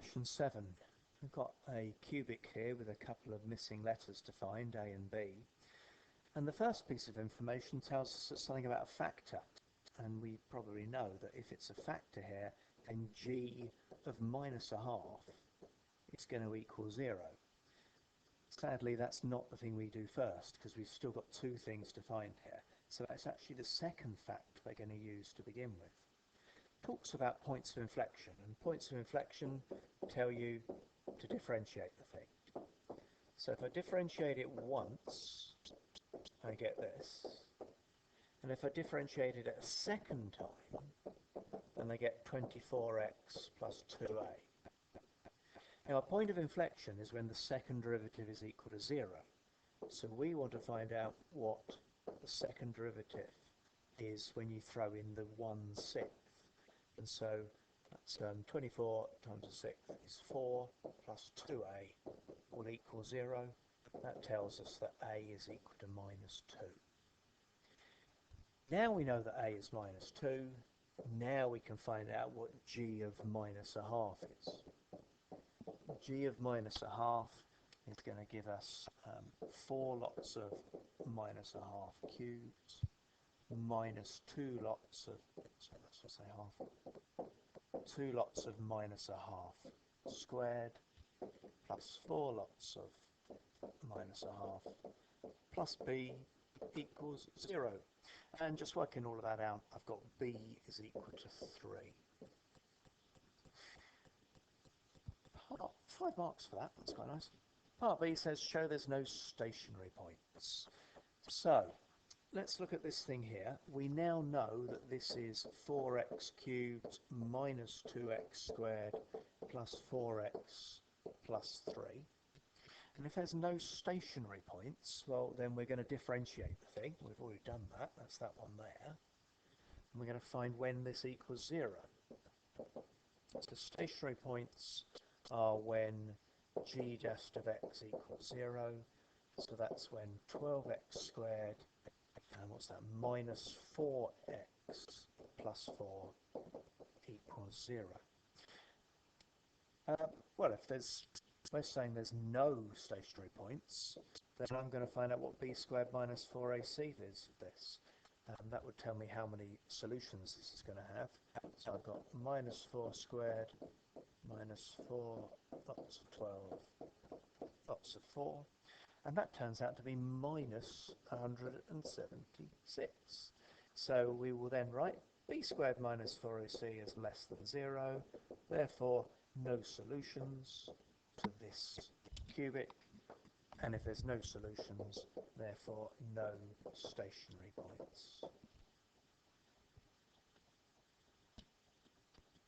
Question 7. We've got a cubic here with a couple of missing letters to find, A and B. And the first piece of information tells us something about a factor. And we probably know that if it's a factor here, then g of minus a half is going to equal 0. Sadly, that's not the thing we do first, because we've still got two things to find here. So that's actually the second fact we're going to use to begin with. Talks about points of inflection, and points of inflection tell you to differentiate the thing. So if I differentiate it once, I get this. And if I differentiate it a second time, then I get 24x plus 2a. Now a point of inflection is when the second derivative is equal to 0. So we want to find out what the second derivative is when you throw in the 1/6. And so that's 24 times a sixth is 4 plus 2a will equal 0. That tells us that a is equal to minus 2. Now we know that a is minus 2. Now we can find out what g of minus a half is. G of minus a half is going to give us 4 lots of minus a half cubed minus 2 lots of, so let's just say half, 2 lots of minus a half squared plus 4 lots of minus a half plus b equals 0. And just working all of that out, I've got b is equal to 3. 5 marks for that, that's quite nice. Part B says show there's no stationary points. So let's look at this thing here. We now know that this is 4x cubed minus 2x squared plus 4x plus 3. And if there's no stationary points, well, then we're going to differentiate the thing. We've already done that. That's that one there. And we're going to find when this equals 0. So stationary points are when g just of x equals 0. So that's when 12x squared, and what's that, minus 4x plus 4 equals 0. Well, if we're saying there's no stationary points, then I'm going to find out what b squared minus 4ac is of this. That would tell me how many solutions this is going to have. So I've got minus 4 squared minus 4 lots of 12 lots of 4. And that turns out to be minus 176. So we will then write b squared minus 4ac is less than 0. Therefore, no solutions to this cubic. And if there's no solutions, therefore no stationary points.